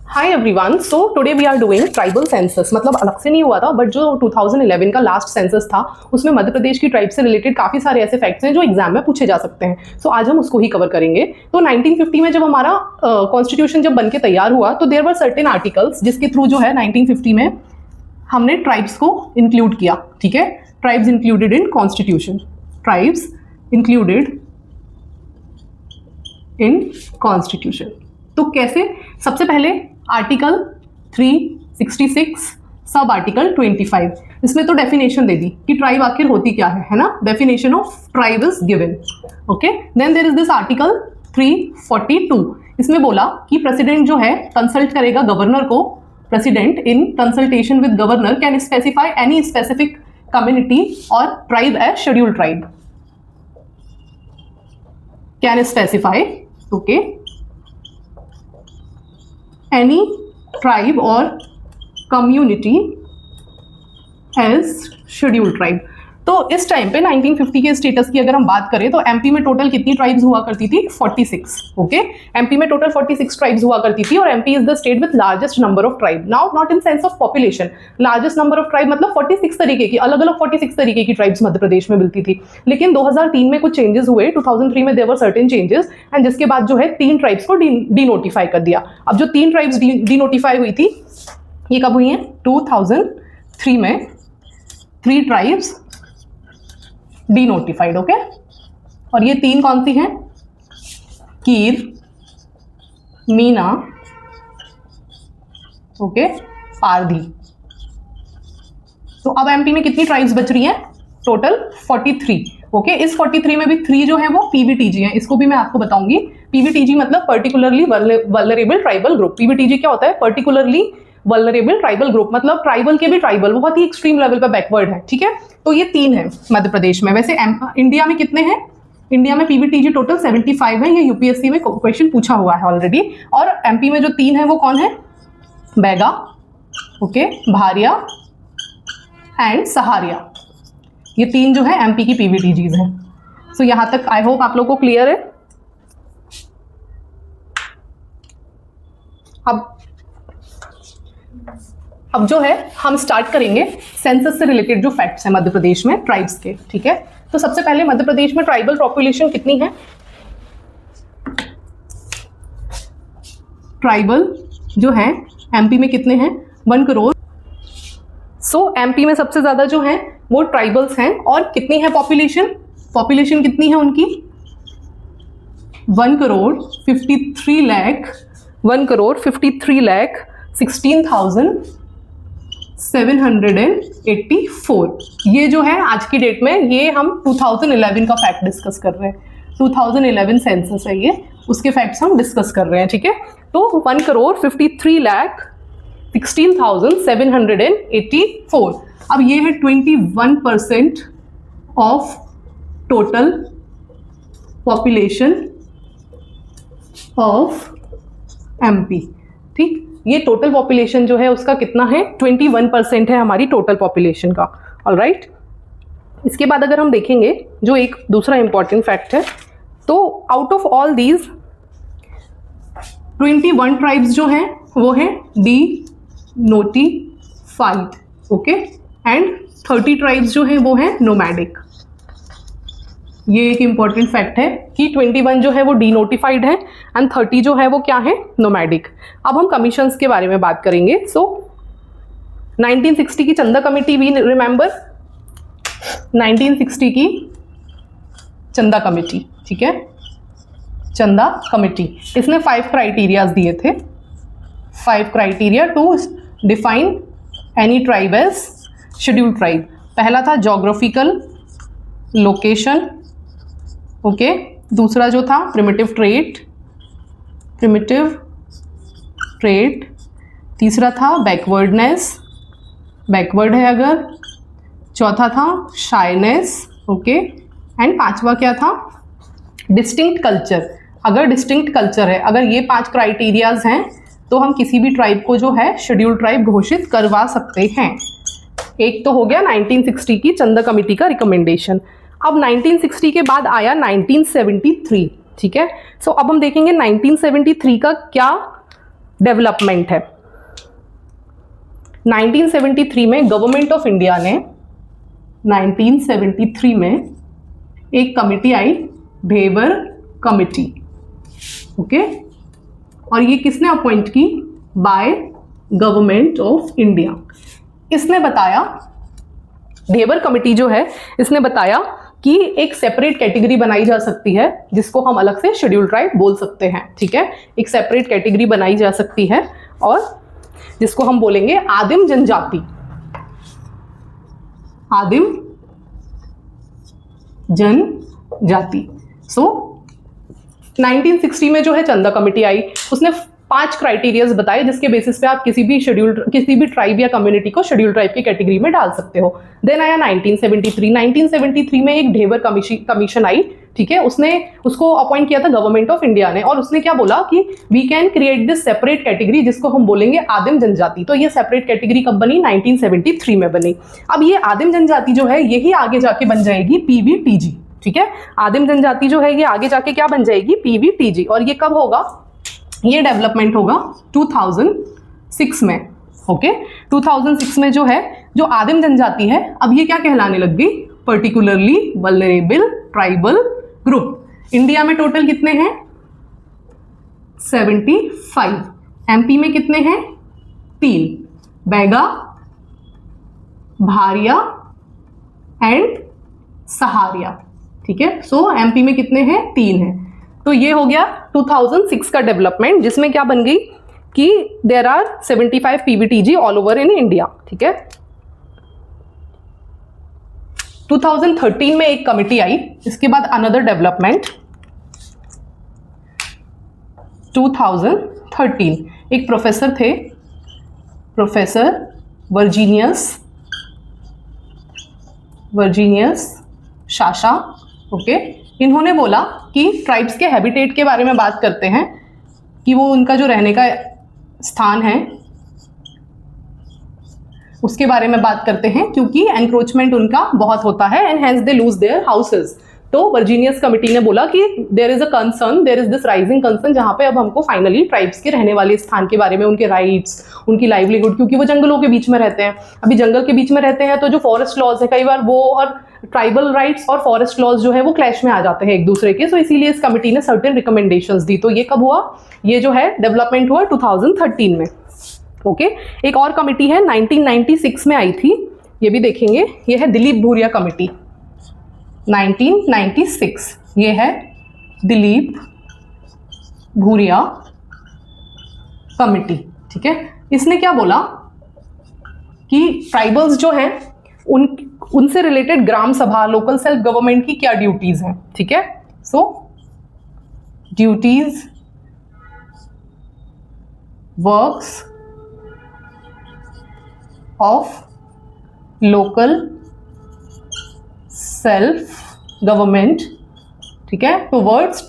Hi everyone, so today we are doing tribal census. मतलब अलग से नहीं हुआ था, बट जो 2011 का लास्ट सेंसस था उसमें मध्य प्रदेश की ट्राइब से रिलेटेड काफ़ी सारे ऐसे फैक्ट्स हैं जो एग्जाम में पूछे जा सकते हैं। सो आज हम उसको ही कवर करेंगे। तो 1950 में जब हमारा कॉन्स्टिट्यूशन जब बन के तैयार हुआ तो देयर वर सर्टेन आर्टिकल्स जिसके थ्रू जो है 1950 में हमने ट्राइब्स को इंक्लूड किया। ठीक है, tribes included in constitution, tribes included in constitution. तो कैसे? सबसे पहले आर्टिकल 366 सब आर्टिकल 25, इसमें तो डेफिनेशन दे दी कि ट्राइब आखिर होती क्या है ना। Definition of tribe is given. Okay, then there is this article 342, इसमें बोला कि प्रेसिडेंट जो है कंसल्ट करेगा गवर्नर को। President in consultation with governor can specify any specific community और tribe as scheduled tribe, can specify okay any tribe or community as scheduled tribe। तो इस टाइम पे 1950 के स्टेटस की अगर हम बात करें तो एमपी में टोटल कितनी ट्राइब्स हुआ करती थी? 46। ओके, एमपी में टोटल 46 ट्राइब्स हुआ करती थी और MP is the state with largest number of tribe. Now not in sense of population, largest number of tribe मतलब 46 तरीके की, अलग अलग 46 तरीके की ट्राइब्स मध्य प्रदेश में मिलती थी। लेकिन 2003 में कुछ चेंजेस हुए, 2003 में there were certain changes and जिसके बाद जो है 3 ट्राइब्स को डीनोटिफाई कर दिया। अब जो 3 ट्राइब्स डीनोटिफाई हुई थी ये कब हुई हैं? 2003 में 3 ट्राइब्स डीनोटिफाइड। ओके, और ये 3 कौन सी हैं? कीर, मीना, ओके, पारधी। तो अब एमपी में कितनी ट्राइब्स बच रही हैं? टोटल 43। ओके, इस 43 में भी 3 जो है वो पीवीटीजी हैं। इसको भी मैं आपको बताऊंगी। पीवीटीजी मतलब particularly vulnerable tribal group. PVTG क्या होता है? पर्टिकुलरली वल्नरेबल ट्राइबल ग्रुप, मतलब ट्राइबल के भी ट्राइबल, बहुत ही एक्सट्रीम लेवल पे बैकवर्ड है। ठीक है, तो ये 3 है मध्य प्रदेश में। वैसे इंडिया में कितने हैं? इंडिया में पीवीटीजी टोटल 75 है। ये यूपीएससी में क्वेश्चन पूछा हुआ है ऑलरेडी। और एमपी में जो 3 है वो कौन है? Baiga, okay, Bharia and Sahariya. ये 3 जो है एमपी की पीवीटीजीज हैं। सो यहां तक आई होप आप लोगों को क्लियर है। अब जो है हम स्टार्ट करेंगे सेंसस से रिलेटेड जो फैक्ट्स हैं मध्य प्रदेश में ट्राइब्स के। ठीक है, तो सबसे पहले मध्य प्रदेश में ट्राइबल पॉपुलेशन कितनी है? ट्राइबल जो है एमपी में कितने हैं? 1 करोड़। सो एमपी में सबसे ज्यादा जो है वो ट्राइबल्स हैं। और कितनी है पॉपुलेशन? पॉपुलेशन कितनी है उनकी? 1 करोड़ 53 लाख 1 करोड़ 53 लाख 16,784। ये जो है आज की डेट में, ये हम 2011 का फैक्ट डिस्कस कर रहे हैं। 2011 सेंसस है ये, उसके फैक्ट्स हम डिस्कस कर रहे हैं। ठीक है, तो 1 करोड़ 53 लाख 16,784। अब ये है 21% of total population of MP. ठीक, ये टोटल पॉपुलेशन जो है उसका कितना है? 21% है हमारी टोटल पॉपुलेशन का। ऑलराइट, इसके बाद अगर हम देखेंगे जो एक दूसरा इंपॉर्टेंट फैक्ट है, तो out of all these 21 tribes जो हैं वो हैं D notified. Okay, and 30 tribes जो हैं वो हैं नोमैडिक। ये एक इंपॉर्टेंट फैक्ट है कि 21 जो है वो डीनोटिफाइड है एंड 30 जो है वो क्या है? नोमैडिक। अब हम कमीशंस के बारे में बात करेंगे। सो 1960 की चंदा कमेटी, वी रिमेंबर 1960 की चंदा कमेटी। ठीक है, चंदा कमेटी, इसने 5 क्राइटेरियाज दिए थे। 5 criteria to define any tribe as scheduled tribe. पहला था जोग्राफिकल लोकेशन, ओके, दूसरा जो था प्रिमिटिव ट्रेट, तीसरा था बैकवर्डनेस, बैकवर्ड है अगर, चौथा था शाइनेस, ओके, एंड 5वां क्या था? Distinct culture. अगर डिस्टिंक्ट कल्चर है, अगर ये 5 क्राइटेरियाज हैं तो हम किसी भी ट्राइब को जो है शेड्यूल्ड ट्राइब घोषित करवा सकते हैं। एक तो हो गया 1960 की चंदा कमेटी का रिकमेंडेशन। अब 1960 के बाद आया 1973। ठीक है, सो अब हम देखेंगे 1973 का क्या डेवलपमेंट है। 1973 में गवर्नमेंट ऑफ इंडिया ने 1973 में एक कमिटी आई, भेबर कमिटी, ओके, और ये किसने अपॉइंट की? By government of India. इसने बताया, भेबर कमिटी जो है इसने बताया कि एक सेपरेट कैटेगरी बनाई जा सकती है जिसको हम अलग से शेड्यूल ट्राइब बोल सकते हैं, ठीक है। एक सेपरेट कैटेगरी बनाई जा सकती है और जिसको हम बोलेंगे आदिम जनजाति, आदिम जनजाति। सो 1960 में जो है चंदा कमिटी आई, उसने 5 क्राइटेरियाज बताए जिसके बेसिस पे आप किसी भी ट्राइब या कम्युनिटी को शेड्यूल ट्राइब की कैटेगरी में डाल सकते हो। देन आया 1973 में एक ढेबर कमीशन आई, ठीक है। उसको अपॉइंट किया था गवर्नमेंट ऑफ इंडिया ने, और उसने क्या बोला कि we can create this separate category जिसको हम बोलेंगे आदिम जनजाति। तो ये सेपरेट कैटेगरी कब बनी? 1973 में बनी। अब ये आदिम जनजाति जो है यही आगे जाके बन जाएगी PVTG, ठीक है। आदिम जनजाति जो है ये आगे जाके क्या बन जाएगी? PVTG। और ये कब होगा? ये डेवलपमेंट होगा 2006 में, ओके। 2006 में जो है जो आदिम जनजाति है अब ये क्या कहलाने लग गई? Particularly vulnerable tribal group. India में टोटल कितने हैं? 75। MP में कितने हैं? 3, बैगा, भारिया एंड सहारिया, ठीक है। सो MP में कितने हैं? 3 हैं। तो ये हो गया 2006 का डेवलपमेंट, जिसमें क्या बन गई कि there are 75 PVTG all over in India, ठीक है। 2013 में एक कमिटी आई, इसके बाद अनदर डेवलपमेंट 2013। एक प्रोफेसर थे, प्रोफेसर वर्जीनियस शाशा, ओके। इन्होंने बोला कि ट्राइब्स के हैबिटेट के बारे में बात करते हैं कि वो उनका जो रहने का स्थान है उसके बारे में बात करते हैं, क्योंकि एनक्रोचमेंट उनका बहुत होता है and hence they lose their houses. तो वर्जीनियस कमिटी ने बोला कि there is a concern, there is this rising concern, जहां पे अब हमको फाइनली ट्राइब्स के रहने वाले स्थान के बारे में, उनके राइट्स, उनकी लाइवलीहुड, क्योंकि वो जंगलों के बीच में रहते हैं। अभी जंगल के बीच में रहते हैं तो जो फॉरेस्ट लॉज है कई बार वो और ट्राइबल राइट्स और फॉरेस्ट लॉज जो है वो क्लैश में आ जाते हैं एक दूसरे के। सो इसीलिए इस कमिटी ने सर्टेन रिकमेंडेशंस दी। तो ये कब हुआ? ये जो है डेवलपमेंट हुआ 2013 में, ओके। एक और कमिटी है 1996 में आई थी, ये भी देखेंगे। ये है दिलीप भूरिया कमिटी, 1996। ये है दिलीप भूरिया कमिटी, ठीक है। इसने क्या बोला कि ट्राइबल्स जो हैं उनसे रिलेटेड ग्राम सभा, लोकल सेल्फ गवर्नमेंट की क्या ड्यूटीज हैं, ठीक है। So duties, works of local self government, ठीक है, टुवर्ड्स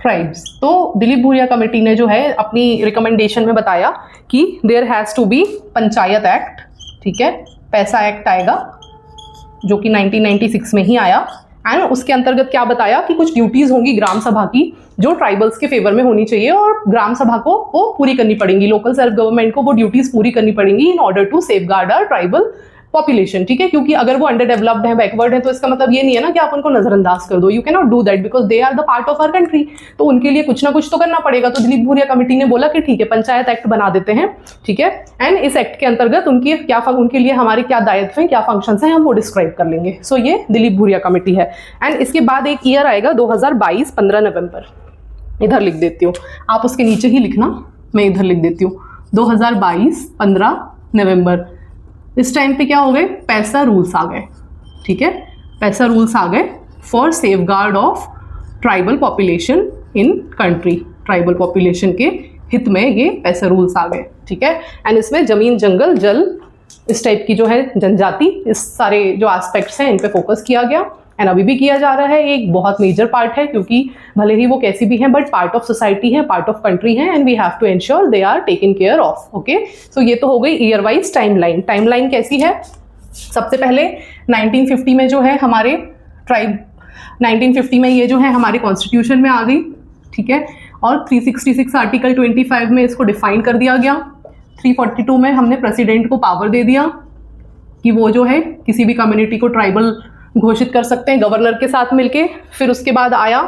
ट्राइब्स, तो दिलीप भूरिया कमेटी ने जो है अपनी रिकमेंडेशन में बताया कि there has to be panchayat act, ठीक है, पैसा एक्ट आएगा जो कि 1996 में ही आया। एंड उसके अंतर्गत क्या बताया कि कुछ ड्यूटीज होंगी ग्राम सभा की जो ट्राइबल्स के फेवर में होनी चाहिए, और ग्राम सभा को वो पूरी करनी पड़ेंगी, लोकल सेल्फ गवर्नमेंट को वो ड्यूटीज पूरी करनी पड़ेंगी in order to safeguard our tribal population, ठीक है। क्योंकि अगर वो अंडर डेवलप्ड है, बैकवर्ड है, तो इसका मतलब ये नहीं है ना कि आप उनको नजरअंदाज कर दो। You can not do that because they are the part of our country. तो उनके लिए कुछ ना कुछ तो करना पड़ेगा। तो दिलीप भूरिया कमेटी ने बोला कि ठीक है, पंचायत एक्ट बना देते हैं, ठीक है। एंड इस एक्ट के अंतर्गत उनके लिए हमारे क्या दायित्व हैं, क्या फंक्शंस हैं, हम वो डिस्क्राइब कर लेंगे। सो ये दिलीप भूरिया कमेटी है। एंड इसके बाद एक ईयर आएगा 2022, 15 नवंबर। इधर लिख देती हूँ, आप उसके नीचे ही लिखना, मैं इधर लिख देती हूँ 2022, 15 नवंबर। इस टाइम पे क्या हो गए? पैसा रूल्स आ गए, ठीक है। पैसा रूल्स आ गए for safeguard of tribal population in country. Tribal population के हित में ये पैसा रूल्स आ गए, ठीक है। एंड इसमें जमीन, जंगल, जल, इस टाइप की जो है जनजाति, इस सारे जो एस्पेक्ट्स हैं इन पे फोकस किया गया। एंड अभी भी किया जा रहा है। एक बहुत मेजर पार्ट है, क्योंकि भले ही वो कैसी भी हैं बट पार्ट ऑफ सोसाइटी है, पार्ट ऑफ कंट्री है, and we have to ensure they are taken care of, okay. So ये तो हो गई ईयर वाइज टाइमलाइन कैसी है। सबसे पहले 1950 में जो है हमारे ट्राइब, 1950 में ये जो है हमारे कॉन्स्टिट्यूशन में आ गई, ठीक है। और 366 आर्टिकल 25 में इसको डिफाइन कर दिया गया। 342 में हमने प्रेसिडेंट को पावर दे दिया कि वो जो है किसी भी कम्युनिटी को ट्राइबल घोषित कर सकते हैं गवर्नर के साथ मिलके। फिर उसके बाद आया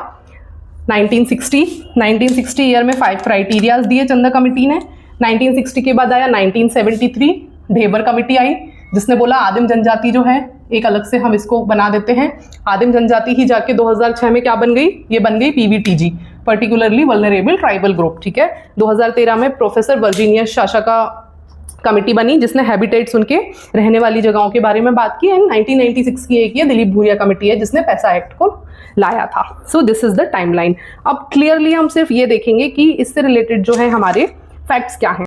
1960 ईयर में 5 क्राइटेरियाज दिए चंदा कमेटी ने। 1960 के बाद आया 1973 ढेबर कमेटी आई, जिसने बोला आदिम जनजाति जो है एक अलग से हम इसको बना देते हैं। आदिम जनजाति ही जाके 2006 में क्या बन गई, ये बन गई PVTG, particularly vulnerable tribal group, ठीक है। 2013 में प्रोफेसर वर्जीनियस शाशा का कमेटी बनी, जिसने हैबिटेट्स उनके रहने वाली जगहों के बारे में बात की। एंड 1996 की एक ये दिलीप भूरिया कमेटी है जिसने पैसा एक्ट को लाया था। So this is the timeline. अब क्लियरली हम सिर्फ ये देखेंगे कि इससे रिलेटेड जो है हमारे फैक्ट्स क्या हैं।